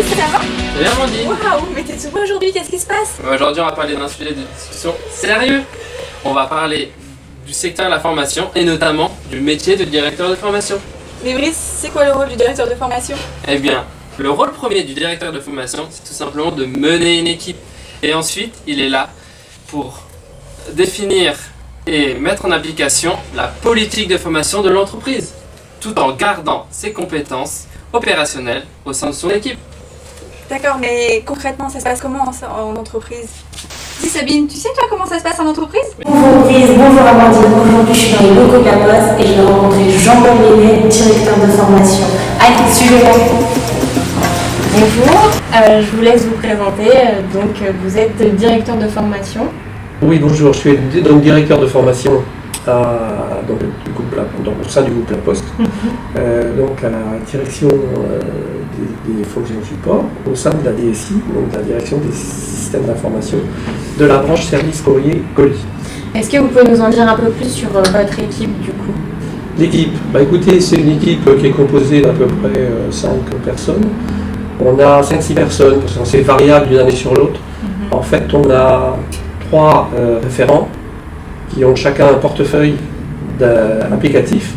Fabrice, ça va? Salut Amandine. Waouh, mais t'es tout beau aujourd'hui, qu'est-ce qui se passe? Aujourd'hui, on va parler d'un sujet de discussion sérieux. On va parler du secteur de la formation et notamment du métier de directeur de formation. Mais Brice, c'est quoi le rôle du directeur de formation? Eh bien, le rôle premier du directeur de formation, c'est tout simplement de mener une équipe. Et ensuite, il est là pour définir et mettre en application la politique de formation de l'entreprise, tout en gardant ses compétences opérationnelles au sein de son équipe. D'accord, mais concrètement, ça se passe comment en entreprise? Dis Sabine, tu sais toi comment ça se passe en entreprise? Bonjour Brice, bonjour Amandine. Aujourd'hui je suis dans les locaux de la Poste et je vais rencontrer Jean-Paul Léné, directeur de formation. Allez, suivez-moi. Bonjour, je vous laisse vous présenter. Donc, vous êtes directeur de formation. Oui, bonjour, je suis donc directeur de formation au sein du groupe La Poste, donc à la direction des fonctions support, au sein de la DSI, donc la direction des systèmes d'information de la branche service courrier colis. Est-ce que vous pouvez nous en dire un peu plus sur votre équipe du coup? L'équipe, écoutez, c'est une équipe qui est composée d'à peu près 5 personnes. On a 5-6 personnes, parce que c'est variable d'une année sur l'autre. En fait, on a 3 référents qui ont chacun un portefeuille applicatif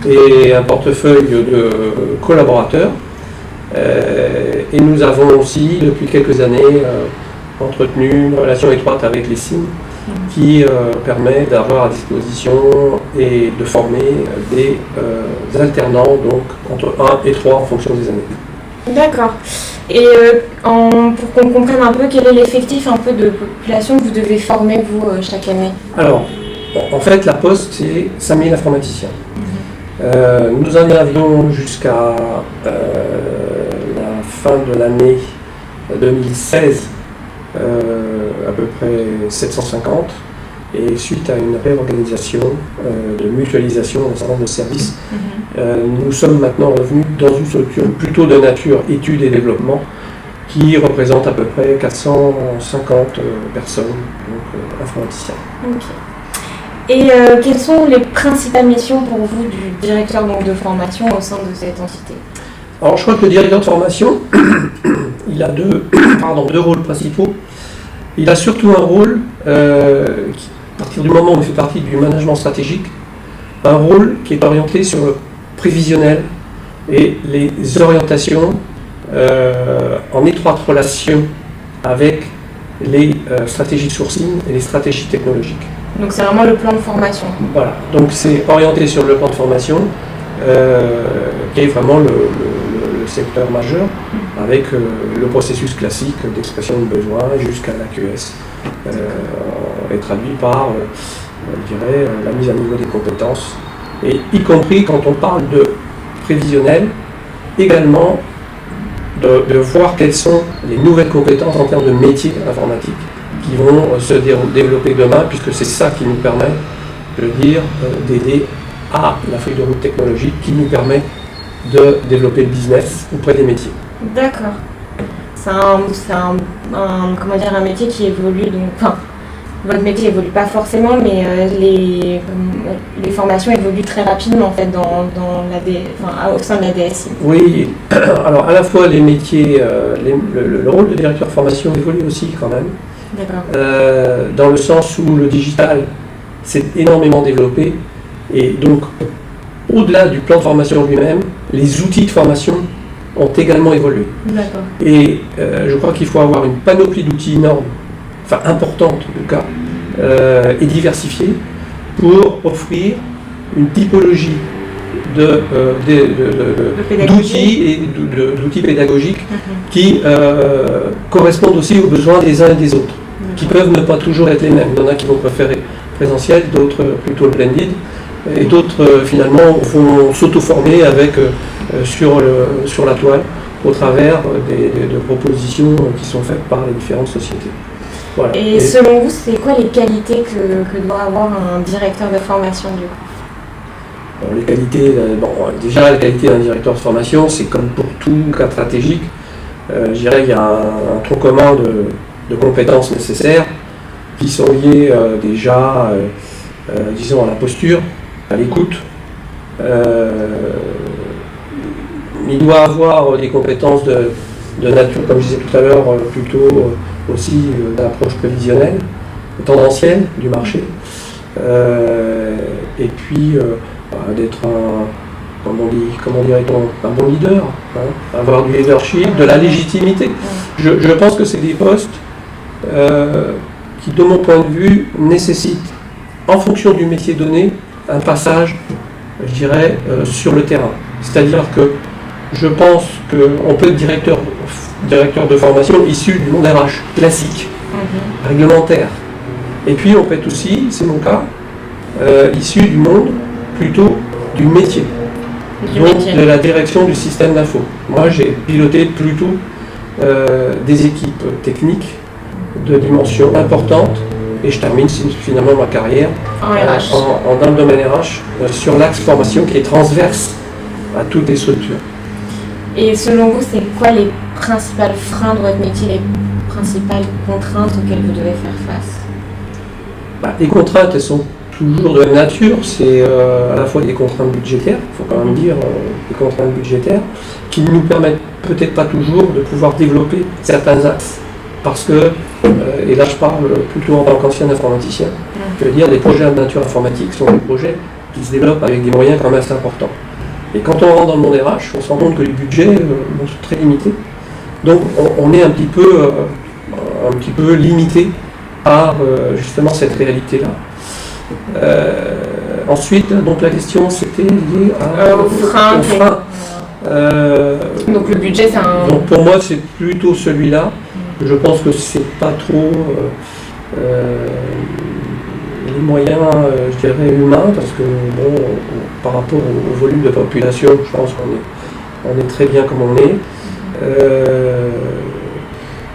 et un portefeuille de collaborateurs. Et nous avons aussi, depuis quelques années, entretenu une relation étroite avec les SIM qui permet d'avoir à disposition et de former des alternants, donc entre 1 et 3 en fonction des années. D'accord. Et pour qu'on comprenne un peu quel est l'effectif un peu de population que vous devez former vous chaque année? Alors, en fait, la Poste, c'est 5000 informaticiens. Nous en avions jusqu'à la fin de l'année 2016, à peu près 750. Et suite à une réorganisation de mutualisation d'un certain nombre de services, nous sommes maintenant revenus dans une structure plutôt de nature études et développement qui représente à peu près 450 personnes, donc informaticiens. Ok. Et quelles sont les principales missions pour vous du directeur donc, de formation au sein de cette entité? Alors je crois que le directeur de formation, il a deux rôles principaux. Il a surtout un rôle à partir du moment où il fait partie du management stratégique, un rôle qui est orienté sur le prévisionnel et les orientations en étroite relation avec les stratégies de sourcing et les stratégies technologiques. Donc c'est vraiment le plan de formation. Voilà, donc c'est orienté sur le plan de formation qui est vraiment le secteur majeur avec le processus classique d'expression de besoin jusqu'à l'AQS. Est traduit par, je dirais, la mise à niveau des compétences, et y compris quand on parle de prévisionnel, également de voir quelles sont les nouvelles compétences en termes de métiers informatiques qui vont se développer demain, puisque c'est ça qui nous permet, je veux dire, d'aider à la feuille de route technologique qui nous permet de développer le business auprès des métiers. D'accord. C'est un métier qui évolue, donc, enfin, votre métier évolue pas forcément, mais les formations évoluent très rapidement en fait au sein de la DSI. Oui, alors à la fois les métiers, le rôle de directeur de formation évolue aussi quand même. D'accord. Dans le sens où le digital s'est énormément développé, et donc au-delà du plan de formation lui-même, les outils de formation ont également évolué. D'accord. Et je crois qu'il faut avoir une panoplie d'outils énorme, enfin importante en tout cas, et diversifiée, pour offrir une typologie d'outils et d'outils pédagogiques qui correspondent aussi aux besoins des uns et des autres, qui peuvent ne pas toujours être les mêmes. Il y en a qui vont préférer présentiel, d'autres plutôt le blended, et d'autres finalement vont s'auto-former avec sur la toile au travers de propositions qui sont faites par les différentes sociétés. Voilà. Et selon vous, c'est quoi les qualités que doit avoir un directeur de formation du coup? Les qualités, déjà la qualité d'un directeur de formation, c'est comme pour tout cas stratégique, je dirais qu'il y a un tronc commun de compétences nécessaires qui sont liées déjà, disons, à la posture, à l'écoute. Il doit avoir des compétences de nature, comme je disais tout à l'heure, plutôt aussi d'approche prévisionnelle, tendancielle du marché, et puis d'être comment dirait-on, un bon leader, hein, avoir du leadership, de la légitimité. Je pense que c'est des postes qui, de mon point de vue, nécessitent, en fonction du métier donné, un passage, je dirais, sur le terrain. C'est-à-dire que je pense qu'on peut être directeur de formation issu du monde RH, classique, réglementaire. Et puis on peut être aussi, c'est mon cas, issu du monde plutôt du métier. Donc de la direction du système d'info. Moi j'ai piloté plutôt des équipes techniques de dimension importante et je termine finalement ma carrière dans le domaine RH sur l'axe formation qui est transverse à toutes les structures. Et selon vous, c'est quoi les principales freins de votre métier, les principales contraintes auxquelles vous devez faire face? Les contraintes, elles sont toujours de la même nature. C'est à la fois des contraintes budgétaires, il faut quand même dire, des contraintes budgétaires, qui ne nous permettent peut-être pas toujours de pouvoir développer certains axes. Parce que, et là je parle plutôt en tant qu'ancien informaticien, je veux dire, les projets de nature informatique sont des projets qui se développent avec des moyens quand même assez importants. Et quand on rentre dans le monde RH, on se rend compte que les budgets sont très limités. Donc on est un petit peu limité par justement cette réalité-là. Ensuite, donc la question c'était liée au frein. Donc le budget, c'est un... Donc pour moi, c'est plutôt celui-là. Je pense que c'est pas trop les moyens, je dirais, humains, parce que bon, par rapport au volume de population, je pense qu'on est très bien comme on est.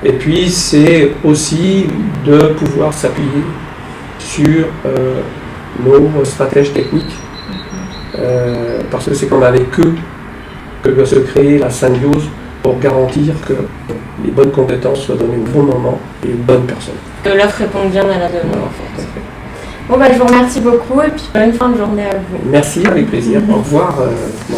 Et puis c'est aussi de pouvoir s'appuyer sur nos stratèges techniques, parce que c'est quand même avec eux que doit se créer la symbiose pour garantir que les bonnes compétences soient données au bon moment et aux bonnes personnes. Que l'offre réponde bien à la demande, en fait. Bon, je vous remercie beaucoup et puis bonne fin de journée à vous. Merci, avec plaisir. Au revoir.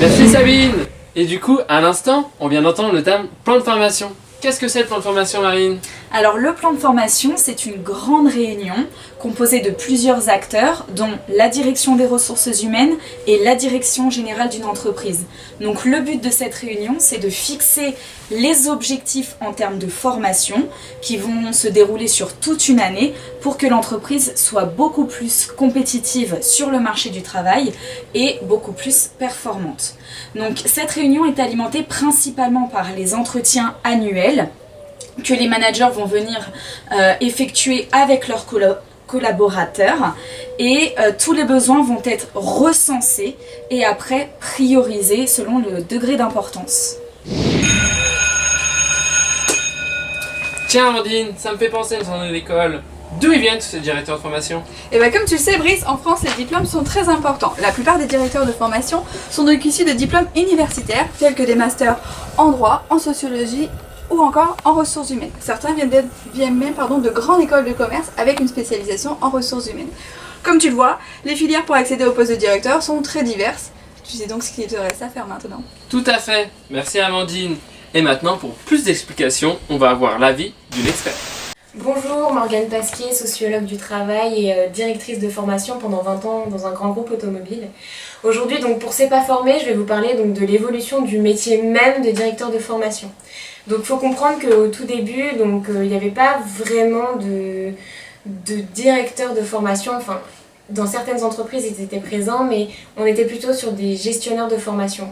Merci Sabine. Et du coup, à l'instant, on vient d'entendre le terme plan de formation. Qu'est-ce que c'est le plan de formation, Marine ? Alors le plan de formation, c'est une grande réunion composée de plusieurs acteurs, dont la direction des ressources humaines et la direction générale d'une entreprise. Donc le but de cette réunion, c'est de fixer les objectifs en termes de formation qui vont se dérouler sur toute une année pour que l'entreprise soit beaucoup plus compétitive sur le marché du travail et beaucoup plus performante. Donc cette réunion est alimentée principalement par les entretiens annuels que les managers vont venir effectuer avec leurs collaborateurs et tous les besoins vont être recensés et après priorisés selon le degré d'importance. Tiens Amandine, ça me fait penser à une journée d'école. D'où ils viennent tous ces directeurs de formation ? Et comme tu le sais Brice, en France les diplômes sont très importants. La plupart des directeurs de formation sont donc issus de diplômes universitaires tels que des masters en droit, en sociologie ou encore en ressources humaines. Certains viennent même de grandes écoles de commerce avec une spécialisation en ressources humaines. Comme tu le vois, les filières pour accéder au poste de directeur sont très diverses. Tu sais donc ce qu'il te reste à faire maintenant. Tout à fait, merci Amandine. Et maintenant, pour plus d'explications, on va avoir l'avis d'une experte. Bonjour, Morgane Pasquier, sociologue du travail et directrice de formation pendant 20 ans dans un grand groupe automobile. Aujourd'hui, donc pour C'est pas formé, je vais vous parler donc de l'évolution du métier même de directeur de formation. Donc il faut comprendre qu'au tout début, il n'y avait pas vraiment de directeur de formation, enfin dans certaines entreprises ils étaient présents, mais on était plutôt sur des gestionnaires de formation.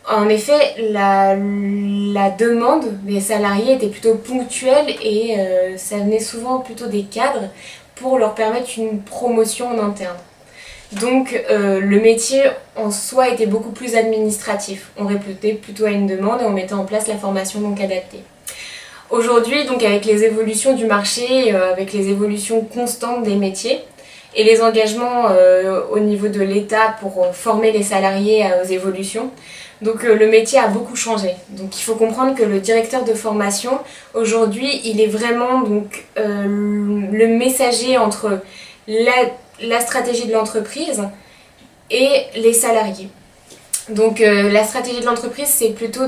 En effet, la demande des salariés était plutôt ponctuelle et ça venait souvent plutôt des cadres pour leur permettre une promotion en interne. Donc le métier en soi était beaucoup plus administratif. On répondait plutôt à une demande et on mettait en place la formation adaptée. Aujourd'hui, avec les évolutions du marché, avec les évolutions constantes des métiers et les engagements au niveau de l'État pour former les salariés aux évolutions, le métier a beaucoup changé. Donc il faut comprendre que le directeur de formation, aujourd'hui, il est vraiment le messager entre la stratégie de l'entreprise et les salariés. La stratégie de l'entreprise, c'est plutôt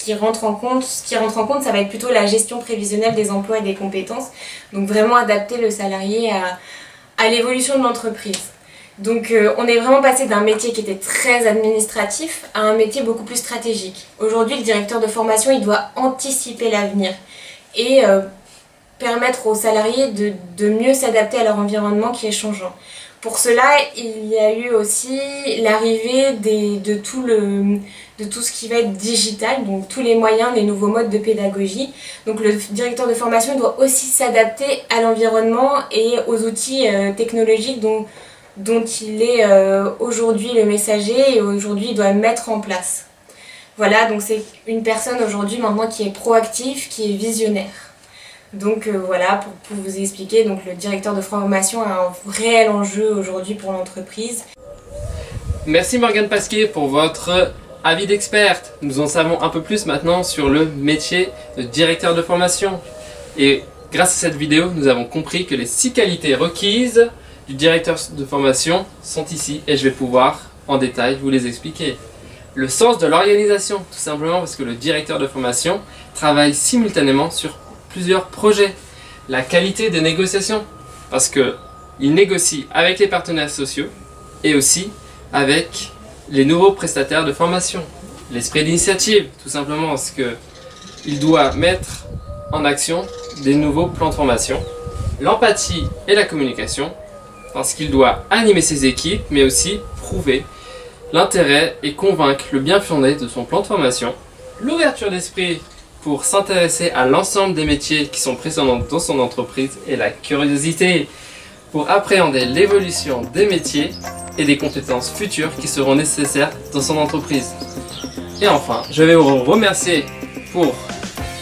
qui rentre en compte, ça va être plutôt la gestion prévisionnelle des emplois et des compétences. Donc vraiment adapter le salarié à l'évolution de l'entreprise. Donc on est vraiment passé d'un métier qui était très administratif à un métier beaucoup plus stratégique. Aujourd'hui, le directeur de formation, il doit anticiper l'avenir et permettre aux salariés de mieux s'adapter à leur environnement qui est changeant. Pour cela, il y a eu aussi l'arrivée de tout ce qui va être digital, donc tous les moyens, les nouveaux modes de pédagogie. Donc le directeur de formation doit aussi s'adapter à l'environnement et aux outils technologiques dont il est aujourd'hui le messager et aujourd'hui il doit mettre en place. Voilà, donc c'est une personne aujourd'hui maintenant qui est proactive, qui est visionnaire. Donc voilà, pour vous expliquer, donc le directeur de formation a un réel enjeu aujourd'hui pour l'entreprise. Merci Morgane Pasquier pour votre avis d'experte. Nous en savons un peu plus maintenant sur le métier de directeur de formation. Et grâce à cette vidéo, nous avons compris que les 6 qualités requises du directeur de formation sont ici et je vais pouvoir en détail vous les expliquer. Le sens de l'organisation, tout simplement parce que le directeur de formation travaille simultanément sur plusieurs projets. La qualité des négociations, parce qu'il négocie avec les partenaires sociaux et aussi avec les nouveaux prestataires de formation. L'esprit d'initiative, tout simplement parce qu'il doit mettre en action des nouveaux plans de formation. L'empathie et la communication, parce qu'il doit animer ses équipes, mais aussi prouver l'intérêt et convaincre le bien fondé de son plan de formation. L'ouverture d'esprit, pour s'intéresser à l'ensemble des métiers qui sont présents dans son entreprise, et la curiosité pour appréhender l'évolution des métiers et des compétences futures qui seront nécessaires dans son entreprise. Et enfin, je vais vous remercier pour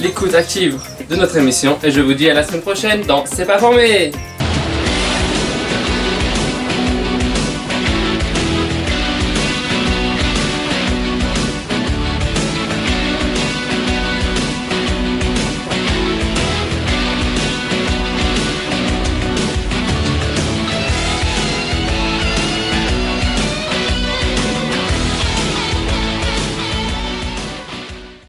l'écoute active de notre émission et je vous dis à la semaine prochaine dans C'est pas formé!